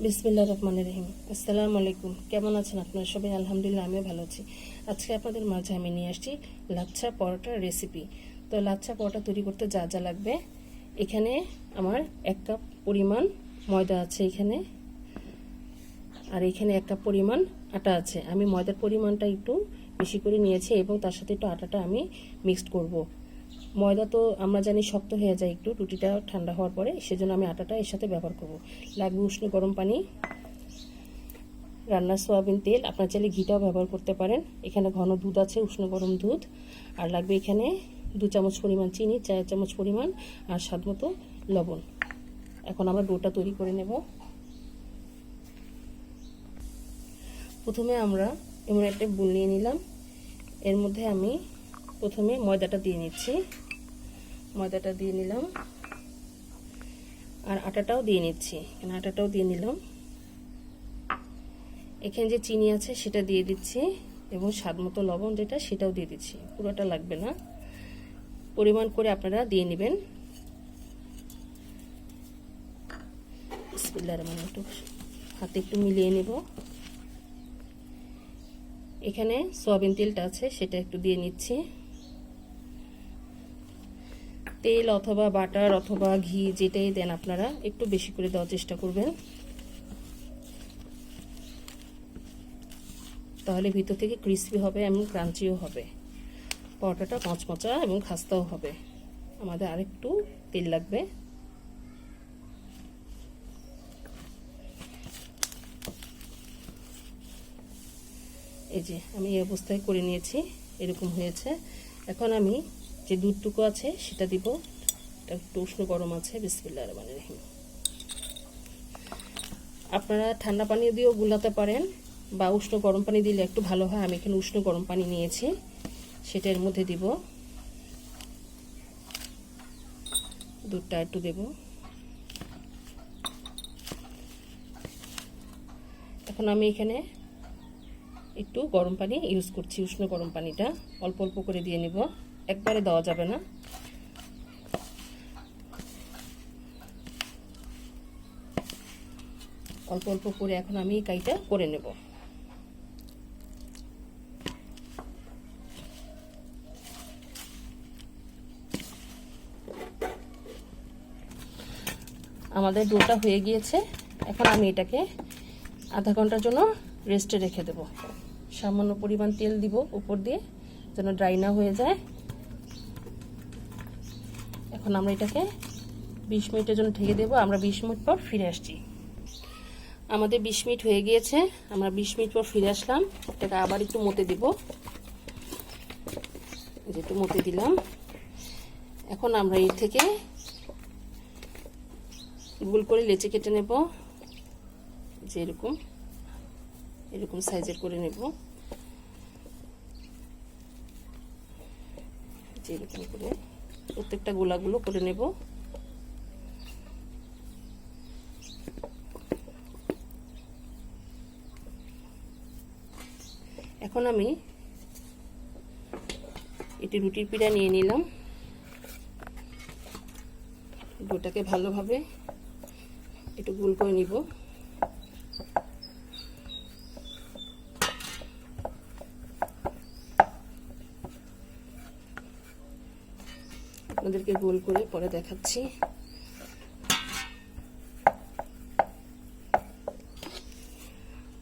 বিসমিল্লাহির রহমানির রহিম। আসসালামু আলাইকুম। কেমন আছেন আপনারা সবাই? আলহামদুলিল্লাহ, আমিও ভালো আছি। আজকে আপনাদের মাঝে আমি নিয়ে আসছি লাচ্ছা পরোটার রেসিপি। তো লাচ্ছা পরোটা তৈরি করতে যা যা লাগবে, এখানে আমার 1 কাপ পরিমাণ ময়দা আছে এখানে, আর এখানে 1 কাপ পরিমাণ আটা আছে। আমি ময়দার পরিমাণটা একটু বেশি করে নিয়েছি এবং তার সাথে একটু আটাটা আমি মিক্সড করব। ময়দা তো আমরা জানি শক্ত হয়ে যায় একটু রুটিটা ঠান্ডা হওয়ার পরে, সেজন্য আমি আটাটা এর সাথে ব্যবহার করব। লাগবে উষ্ণ গরম পানি, রান্নার সয়াবিন তেল, আপনার চাইলে ঘিটাও ব্যবহার করতে পারেন। এখানে ঘন দুধ আছে, উষ্ণ গরম দুধ। আর লাগবে এখানে 2 চামচ পরিমাণ চিনি, 4 চামচ পরিমাণ, আর স্বাদ মতো লবণ। এখন আমরা ডোটা তৈরি করে নেব। প্রথমে আমরা এমন একটা বোল নিয়ে নিলাম। এর মধ্যে আমি প্রথমে ময়দাটা দিয়ে নিচ্ছি। ময়দাটা দিয়ে নিলাম আর আটাটাও দিয়ে নিচ্ছি। এখানে আটাটাও দিয়ে নিলাম। এখানে যে চিনি আছে সেটা দিয়ে দিচ্ছি এবং স্বাদ মতো লবণ যেটা সেটাও দিয়ে দিচ্ছি। পুরোটা লাগবে না, পরিমাণ করে আপনারা দিয়ে নেবেন। বিসমিল্লাহির রহমানির রহিম। হাতে একটু মিলিয়ে নেব। এখানে সয়াবিন তেলটা আছে সেটা একটু দিয়ে নিচ্ছি। তেল অথবা বাটার অথবা ঘি যেটাই দেন আপনারা একটু বেশি করে দেওয়ার চেষ্টা করবেন, তাহলে ভিতর থেকে ক্রিস্পি হবে এবং ক্রাঞ্চিও হবে। পরোটাটা মচমচা এবং খাস্তাও হবে। আমাদের আরেকটু তেল লাগবে। এই যে আমি এই অবস্থায় করে নিয়েছি, এরকম হয়েছে। এখন আমি যে দুধটুকু আছে সেটা দিব। এটা একটু উষ্ণ গরম আছে। বিসমিল্লাহির রহমানির রহিম। আপনারা ঠান্ডা পানি দিয়েও গুলাতে পারেন বা উষ্ণ গরম পানি দিলে একটু ভালো হয়। আমি এখানে উষ্ণ গরম পানি নিয়েছি, সেটা এর মধ্যে দিব। দুধটা একটু দেব। এখন আমি এখানে একটু গরম পানি ইউজ করছি। উষ্ণ গরম পানিটা অল্প অল্প করে দিয়ে নেব, একবারে দেওয়া যাবে না। অল্প অল্প করে এখন আমি এই কাইটা করে নেব। আমাদের ডোটা হয়ে গিয়েছে। এখন আমি এটাকে আধা ঘন্টার জন্য রেস্টে রেখে দেব। সামান্য পরিমাণ তেল দিব উপর দিয়ে, যেন ড্রাই না হয়ে যায়। এখন আমরা এটাকে 20 মিনিটের জন্য ঢেকে দেব। আমরা 20 মিনিট পর ফিরে আসছি। আমাদের 20 মিনিট হয়ে গিয়েছে। আমরা 20 মিনিট পর ফিরে আসলাম। এটাকে আবার একটু মতে দিব। একটু মতে দিলাম। এখন আমরা এর থেকে গোল করে লেচি কেটে নেব। যে এরকম এরকম সাইজের করে নেব। যে এরকম করে প্রত্যেকটা গোলাগুলো করে নেব। এখন আমি এটি রুটির পিঠা নিয়ে নিলাম। ডোটাকে ভালোভাবে একটু গোল করে নিব। আপনাদেরকে গোল করে পরে দেখাচ্ছি।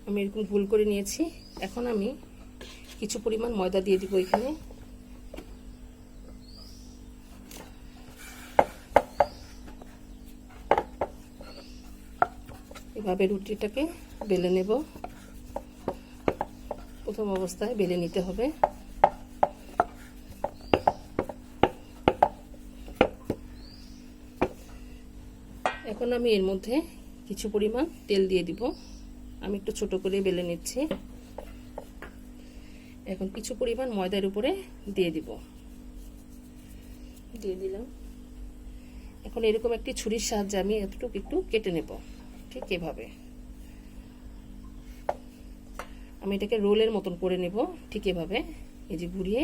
আমি এরকম গোল করে নিয়েছি। এখন আমি কিছু পরিমাণ ময়দা দিয়ে দিব এখানে। এভাবে রুটিটাকে বেলে নেব। প্রথম অবস্থায় বেলে নিতে হবে। এখন আমি এর মধ্যে কিছু পরিমাণ তেল দিয়ে দিব। আমি একটু ছোট করে বেলে নিচ্ছি। এখন কিছু পরিমাণ ময়দার উপরে দিয়ে দিব। দিয়ে দিলাম। এখন এরকম একটি ছুরির সাহায্যে আমি এতটুকু একটু কেটে নেব। ঠিক এভাবে আমি এটাকে রোলের মতন করে নেব। ঠিক এভাবে এই যে ঘুরিয়ে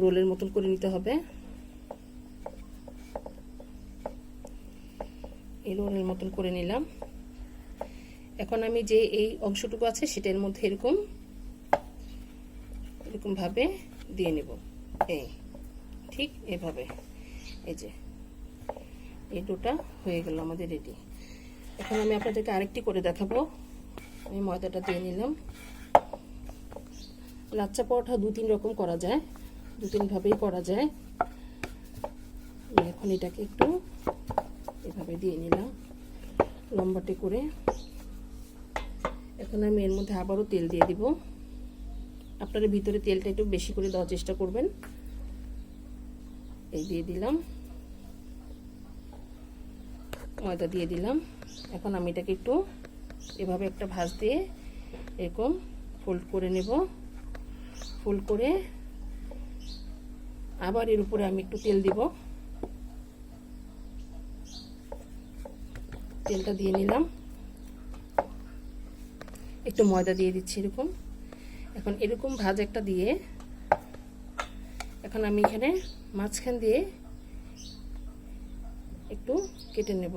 রোলের মতন করে নিতে হবে। এই রোলের মতন করে নিলাম। এখন আমি যে এই অংশটুকু আছে সেটার মধ্যে এরকম ভাবে দিয়ে নেব। এই ঠিক এভাবে। এই যে এই ডোটা হয়ে গেল আমাদের রেডি। এখন আমি আপনাদেরকে আরেকটি করে দেখাবো। আমি ময়দাটা দিয়ে নিলাম। লাচ্ছা পরোটা 2-3 রকম করা যায়, 2-3 ভাবেই করা যায়। এখন এটাকে একটু এভাবে দিয়ে নিলাম লম্বাটে করে। এখন আমি এর মধ্যে আবারও তেল দিয়ে দিব। আপনারা ভিতরে তেলটা একটু বেশি করে দেওয়ার চেষ্টা করবেন। এই দিয়ে দিলাম, ময়দা দিয়ে দিলাম। এখন আমি এটাকে একটু এভাবে একটা ভাঁজ দিয়ে এরকম ফোল্ড করে নেব। ফোল্ড করে আবার এর উপরে আমি একটু তেল দিব। তেলটা দিয়ে নিলাম, একটু ময়দা দিয়ে দিচ্ছি এরকম। এখন এরকম ভাঁজ একটা দিয়ে এখন আমি এখানে মাঝখান দিয়ে একটু কেটে নেব।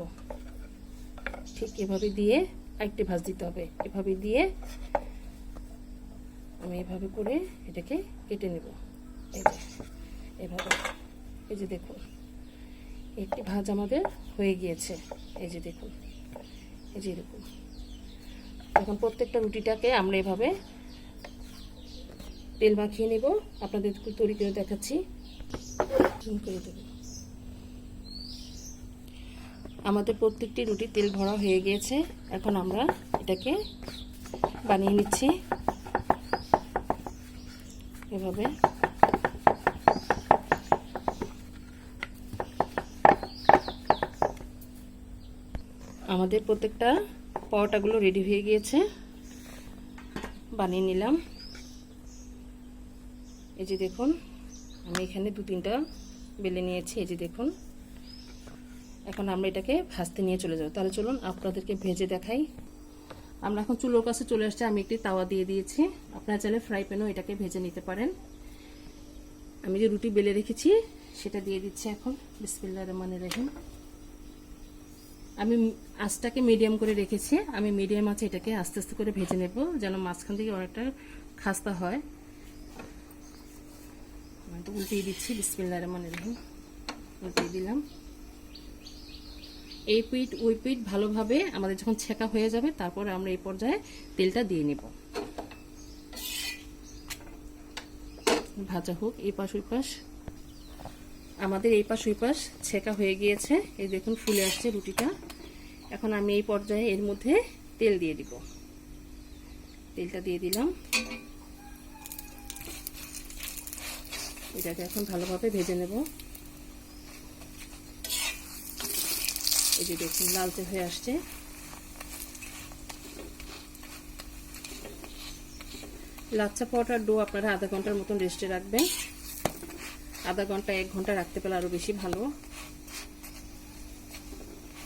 ঠিক এভাবে দিয়ে আরেকটি ভাঁজ দিতে হবে। এভাবে দিয়ে আমি এভাবে করে এটাকে কেটে নেব। এই যে এভাবে। এই যে দেখুন একটি ভাঁজ আমাদের হয়ে গিয়েছে। এই যে দেখুন, এই যে এরকম। এখন প্রত্যেকটা রুটিটাকে আমরা এভাবে তেল মাখিয়ে নেব। আপনাদের তৈরি করে দেখাচ্ছি। করে দেব। আমাদের প্রত্যেকটি রুটি তেল ভরা হয়ে গিয়েছে। এখন আমরা এটাকে বানিয়ে নিচ্ছি এভাবে। আমাদের প্রত্যেকটা পরোটাগুলো রেডি হয়ে গিয়েছে, বানিয়ে নিলাম। এই যে দেখুন আমি এখানে 2-3টা বেলে নিয়েছি। এই যে দেখুন। এখন আমরা এটাকে ভাজতে নিয়ে চলে যাব। তাহলে চলুন আপনাদেরকে ভেজে দেখাই। আমরা এখন চুলোর কাছে চলে আসছি। আমি একটি তাওয়া দিয়ে দিয়েছি। আপনারা চাইলে ফ্রাই প্যানও এটাকে ভেজে নিতে পারেন। আমি যে রুটি বেলে রেখেছি সেটা দিয়ে দিচ্ছি এখন। বিসমিল্লাহির রহমানির রহিম। আমি আঁচটাকে মিডিয়াম করে রেখেছি। আমি মিডিয়াম আঁচে এটাকে আস্তে আস্তে করে ভেজে নেব, যেন মাঝখান থেকে অনেকটা খাস্তা হয়। আমি তো উল্টিয়ে দিচ্ছি। বিসমিল্লাহির রহমানির রহিম। উল্টিয়ে দিলাম। এই পিঠ ওই পিঠ ভালোভাবে আমাদের যখন ছেঁকা হয়ে যাবে তারপরে আমরা এই পর্যায়ে তেলটা দিয়ে নেব। ভাজা হোক এই পাশ ওই পাশ। আমাদের এই পাশ ওই পাশ ছেঁকা হয়ে গিয়েছে। এই দেখুন ফুলে আসছে রুটিটা। এখন আমি এই পর্যায়ে এর মধ্যে তেল দিয়ে দিব। তেলটা দিয়ে দিলাম। এটাকে এখন ভালোভাবে ভেজে নেব। এই যে দেখুন লালচে হয়ে আসছে। লাচ্ছা পরোটার ডো আপনারা আধা ঘন্টার মতন রেস্টে রাখবেন। আধা ঘন্টা 1 ঘন্টা রাখতে পারলে আরো বেশি ভালো,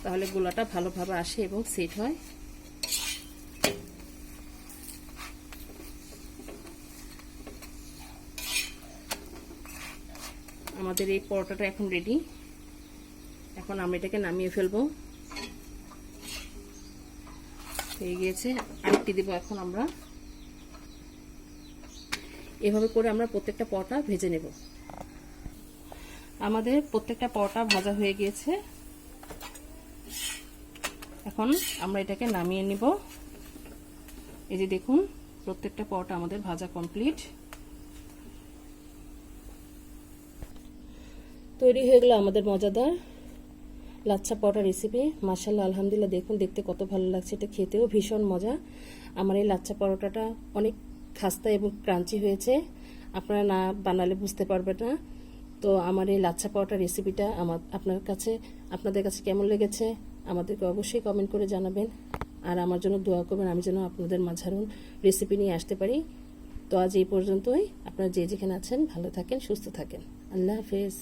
তাহলে গোলাটা ভালোভাবে আসে এবং সেট হয়। আমাদের এই পরোটাটা এখন রেডি। এখন আমরা এটাকে নামিয়ে ফেলবো। হয়ে গিয়েছে। আরেকটি দেব এখন আমরা। এভাবে করে আমরা প্রত্যেকটা পরোটা ভেজে নেব। আমাদের প্রত্যেকটা পরোটা ভাজা হয়ে গিয়েছে। এখন আমরা এটাকে নামিয়ে নিব। এই যে দেখুন প্রত্যেকটা পরোটা আমাদের ভাজা কমপ্লিট। তৈরি হয়ে গেল আমাদের মজাদার লাচ্ছা পরোটা রেসিপি। মাশাআল্লাহ আলহামদুলিল্লাহ। দেখুন দেখতে কত ভালো লাগছে। এটা খেতেও ভীষণ মজা। আমার এই লাচ্ছা পরোটাটা অনেক খাস্তা এবং ক্রাঞ্চি হয়েছে। আপনারা না বানালে বুঝতে পারবেন না। তো আমার এই লাচ্ছা পরোটা রেসিপিটা আপনাদের কাছে কেমন লেগেছে আমাদেরকে অবশ্যই কমেন্ট করে জানাবেন। আর আমার জন্য দোয়া করবেন, আমি যেন আপনাদের মাঝারুন রেসিপি নিয়ে আসতে পারি। তো আজ এই পর্যন্তই। আপনারা যে যেখানে আছেন ভালো থাকেন, সুস্থ থাকেন। আল্লাহ হাফেজ।